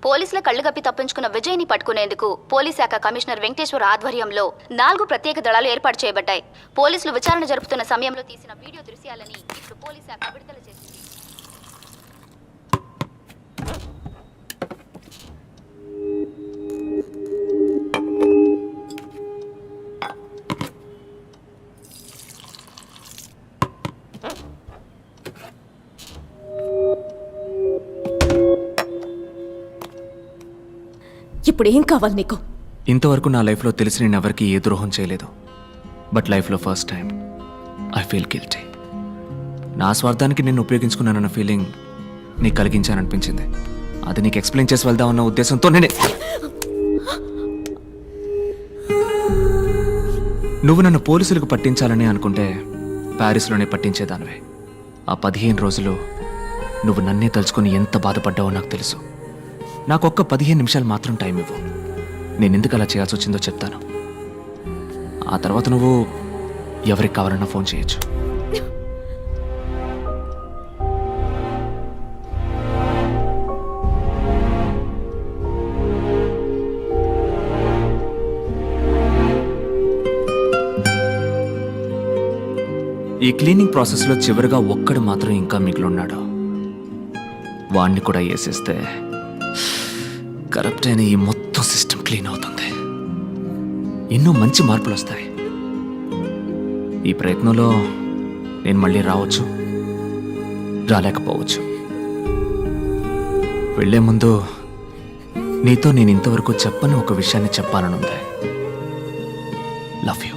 పోలీసుల కళ్లుగప్పి తప్పించుకున్న విజయ్ని పట్టుకునేందుకు పోలీస్ శాఖ కమిషనర్ వెంకటేశ్వర ఆధ్వర్యంలో 4 ప్రత్యేక దళాలు ఏర్పాటు చేయబడ్డాయి. పోలీసులు విచారణ జరుపుతున్న సమయంలో తీసిన వీడియో దృశ్యాలని ఇప్పుడు పోలీస్ శాఖ విడుదల చేసింది. ఇప్పుడు ఏం కావాలి నీకు? ఇంతవరకు నా లైఫ్లో తెలిసి నేను ఎవరికి ఏ ద్రోహం చేయలేదు. బట్ లైఫ్లో first time I feel guilty. నా స్వార్థానికి నిన్ను ఉపయోగించుకున్నానన్న ఫీలింగ్ నీకు కలిగించాననిపించింది. అది నీకు ఎక్స్ప్లెయిన్ చేసి వెళ్దామన్న ఉద్దేశంతో నువ్వు నన్ను పోలీసులకు పట్టించాలని అనుకుంటే ప్యారిస్లోనే పట్టించేదానివే. ఆ 15 రోజులు నువ్వు నన్నే తలుచుకొని ఎంత బాధపడ్డావో నాకు తెలుసు. నాకొక్క 15 నిమిషాలు మాత్రం టైం ఇవ్వు. నేను ఎందుకు అలా చేయాల్సి వచ్చిందో చెప్తాను. ఆ తర్వాత నువ్వు ఎవరికి కావాలన్నా ఫోన్ చేయొచ్చు. ఈ క్లీనింగ్ ప్రాసెస్లో చివరిగా ఒక్కడు మాత్రం ఇంకా మిగిలిన్నాడు. వాణ్ణి కూడా వేసేస్తే కరప్ట్ అయిన ఈ మొత్తం సిస్టమ్ క్లీన్ అవుతుంది. ఎన్నో మంచి మార్పులు వస్తాయి. ఈ ప్రయత్నంలో నేను మళ్ళీ రావచ్చు, రాలేకపోవచ్చు. వెళ్లే ముందు నీతో నేను ఇంతవరకు చెప్పని ఒక విషయాన్ని చెప్పాలనుంది. Love you.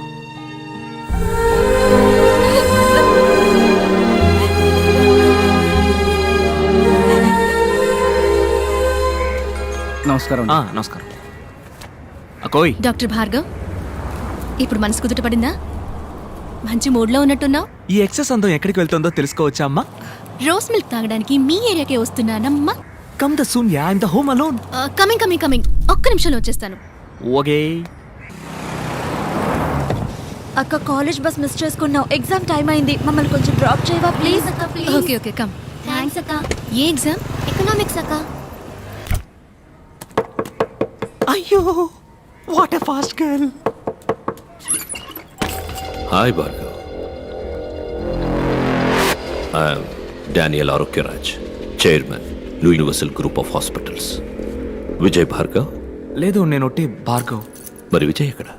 నమస్కారం. నమస్కారం. అకోయ్. డాక్టర్ భార్గవ్, ఇప్పుడు మనసు కుదుట పడిందా? మంచి మూడ్లో ఉన్నట్టున్నావు. ఈ ఎక్సెస్ అందం ఎక్కడికి వెళ్తుందో తెలుసుకోవచ్చా అమ్మా? రోస్ మిల్క్ తాగడానికి మీ ఏరియాకే వస్తున్నానమ్మా. Come the soon yeah in the home alone. Coming. ఒక్క నిమిషంలో వచ్చేస్తాను. ఓకే. అక్క, కాలేజ్ బస్ మిస్ చేసుకున్నావు. ఎగ్జామ్ టైం అయింది. మమ్మల్ని కొంచెం డ్రాప్ చేయవా ప్లీజ్? అక్క ప్లీజ్. Okay come. థ్యాంక్స్ అక్క. ఏ ఎగ్జామ్? ఎకనామిక్స్ అక్క. అయ్యో, what a fast girl. Hi Bhargav. I'm Daniel Arogyaraj, chairman new universal group of hospitals. Vijay Bhargav? లేదు, నేను ఒట్టి భార్గవ్. మరి విజయ్ ఎక్కడ?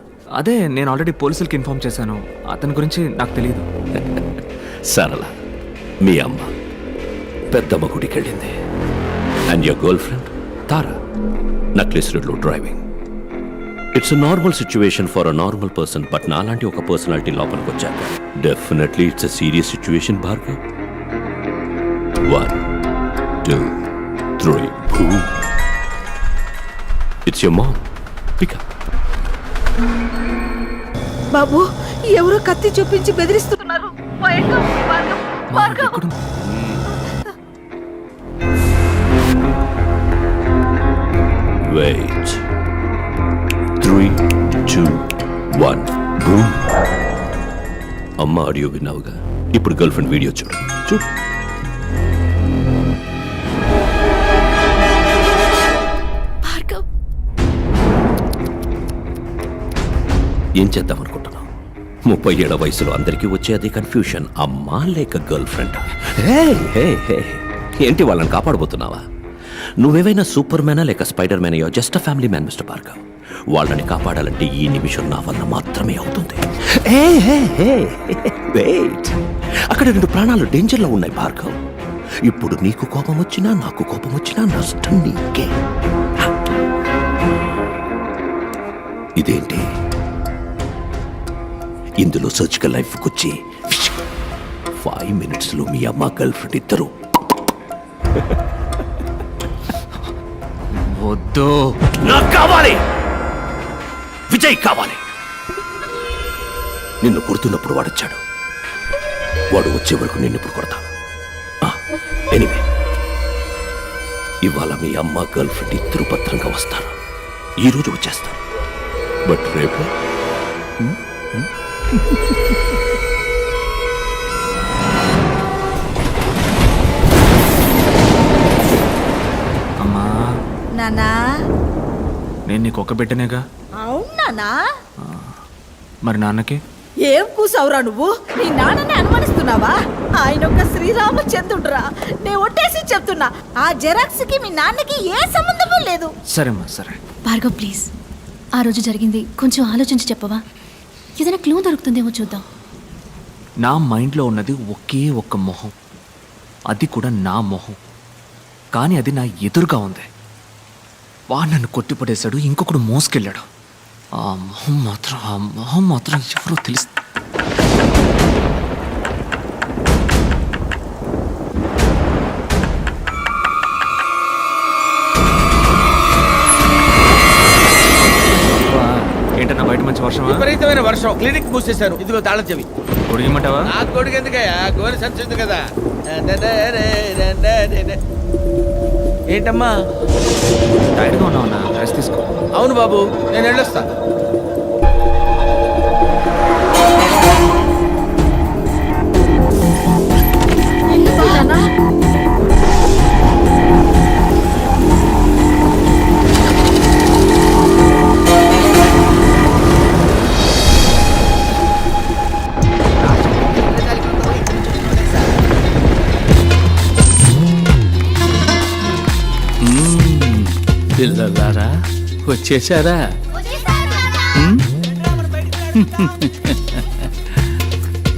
అదే, నేను ఆల్రెడీ పోలీసులకి ఇన్ఫార్మ్ చేశాను. అతని గురించి నాకు తెలియదు. సరళ, మీ అమ్మ పెద్దమ్మ గుడికి వెళ్ళింది. And your girl friend Tara necklace రోడ్లో driving. It's a normal situation for a normal person. But నాలాంటి ఒక పర్సనాలిటీ లోపలికి వచ్చాక definitely it's a serious situation Bhargav. 1 2 3 boom. It's your mom. Pick up. బాబు, ఎవరో కత్తి చూపించి బెదిరిస్తున్నారు. Wait. 3 2 1 boom. అమ్మ ఆడియో విన్నావుగా, ఇప్పుడు గర్ల్ ఫ్రెండ్ వీడియో చూడు. భార్గవ్, ఏం చేద్దాం అనుకుంటున్నావు? 37 వయసులో అందరికీ వచ్చే అదే కన్ఫ్యూషన్. అమ్మా లేక గర్ల్ ఫ్రెండ్? ఏంటి వాళ్ళని కాపాడబోతున్నావా? నువ్వేవైనా సూపర్ మ్యానా లేక spider man? Just a family man mister Bhargav. వాళ్ళని కాపాడాలంటే ఈ నిమిషం నా వల్ల మాత్రమే అవుతుంది. అక్కడ 2 ప్రాణాలు డేంజర్లో ఉన్నాయి భార్గవ్. ఇప్పుడు నీకు కోపం వచ్చినా నాకు కోపం వచ్చినా నష్టం నీకే. ఇదేంటి? ఇందులో సర్జికల్ లైఫ్కి వచ్చి 5 minutesలో మీ అమ్మ గర్ల్ ఫ్రెండ్ ఇద్దరు. వద్దు, నాకు కావాలి, విజయ్ కావాలి. నిన్ను కొడుతున్నప్పుడు వాడొచ్చాడు. వాడు వచ్చే వరకు నిన్ను ఇప్పుడు కొడతాను. ఎనీవే, ఇవాళ మీ అమ్మ గర్ల్ ఫ్రెండ్ ఇద్దరు భద్రంగా వస్తారు. ఈరోజు వచ్చేస్తారు. బట్ రేపు అమ్మా. నానా, నేను నీకు ఒక బిడ్డనేగా. అవునానా? మరి నాన్నకి? ఏం కూసావురా నువ్వు? నీ నాన్నని అనుమానిస్తున్నావా? ఆయన ఒక శ్రీరామచంద్రుడురా. నే ఒట్టేసి చెప్తున్నా, ఆ జెరాక్స్ కి మీ నాన్నకి ఏ సంబంధము లేదు. సరేమ్మా సరే. భార్గవ్ ప్లీజ్, ఆ రోజు జరిగింది కొంచెం ఆలోచించి చెప్పవా? ఏదైనా క్లూ దొరుకుతుందేమో చూద్దాం. నా మైండ్లో ఉన్నది ఒకే ఒక్క మొహం, అది కూడా నా మొహం. కానీ అది నా ఎదురుగా ఉంది. వాడు నన్ను కొట్టిపడేశాడు, ఇంకొకడు మోసుకెళ్ళాడు. ఆ మొహం మాత్రం ఎవరో తెలుసు. ఏంటన్నా బయట మంచి వర్షం? విపరీతమైన వర్షం. క్లినిక్ మూసేశారు. ఇదిగో తాళం చెవి. పొడిగమంటావా? నా కొడుకు ఎందుకయ్యా? గోరి సంచుంది కదా. ఏంటమ్మా? టైర్డ్గా ఉన్నావన్నా, రెస్ట్ తీసుకో. అవును బాబు, నేను వెళ్ళొస్తా. పిల్లలారా వచ్చేసారా?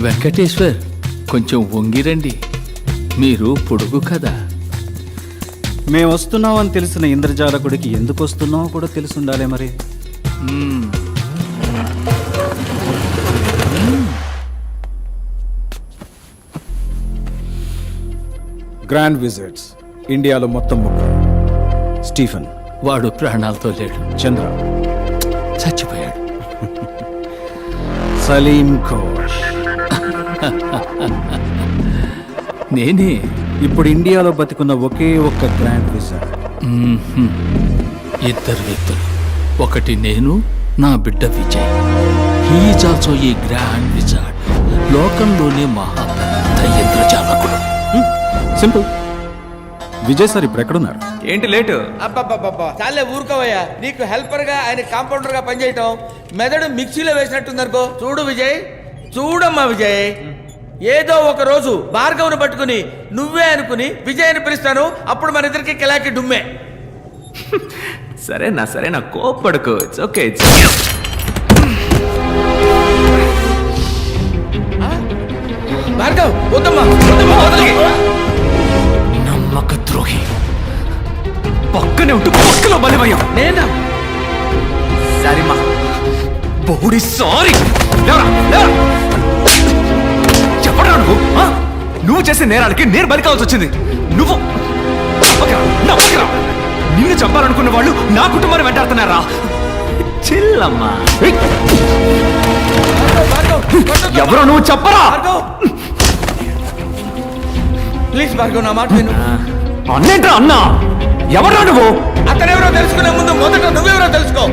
వెంకటేశ్వర్, కొంచెం వంగిరండి. మీరు పొడుగు కదా. మేము వస్తున్నామని తెలిసిన ఇంద్రజాలకుడికి ఎందుకు వస్తున్నామో కూడా తెలిసి ఉండాలి మరి. గ్రాండ్ విజిట్స్ ఇండియాలో మొత్తం ముగ్గురు. స్టీఫెన్, వాడు ప్రాణాలతో లేడు. చంద్ర చచ్చిపోయాడు. సలీం ఘోష్ నేనే. ఇప్పుడు ఇండియాలో బతికున్న ఒకే ఒక్క గ్రాండ్ విజిట్. ఇద్దరు వ్యక్తులు. ఒకటి నేను, నా బిడ్డ విజయ్. హీఈస్ ఆల్సో ఈ గ్రాండ్ విజార్డ్. లోకంలోనే మహా పెద్ద ఇంద్రజాలకుడు. సింపుల్. విజయ్ సార్ ఇప్పుడు ఎక్కడున్నారు? ఏంటి లేటు? అబ్బబ్బబ్బబ్బా, చాలే ఊరుకోవయ్యా. నీకు హెల్పర్ గా ఆయన కాంపౌండర్ గా పనిచేయటం మెదడు మిక్సీలో వేసినట్టుందనుకో. చూడు విజయ్, చూడమ్మా విజయ్, ఏదో ఒక రోజు భార్గవ్ను పట్టుకుని నువ్వే అనుకుని విజయ్ అని పిలుస్తాను. అప్పుడు మన ఇద్దరికి కిలాకి డుమ్మే. సరేనా కోప్పడుకో. It's okay. భార్గవ్ వద్దమ్మా, వద్దమ్మా, వదలకి. నమ్మక ద్రోహి, పక్కనే ఉంటూ పక్కలో బలివయ్యా. నేనా? సరేమా బోడి సారీ. చెప్పడా నువ్వు? నువ్వు చేసే నేరాలకి నేను బలి కావాల్సి వచ్చింది. నువ్వు నిన్ను చంపాలనుకున్న వాళ్ళు నా కుటుంబాన్ని వెంటాడుతున్నారా? చిల్లమ్మా. ఎవరో నువ్వు చెప్పరా? ప్లీజ్ భార్గవ్, నా మాట విను. అన్నేంట్రా అన్నా? ఎవరా నువ్వు? అతనెవరో తెలుసుకునే ముందు మొదట నువ్వెవరో తెలుసుకో.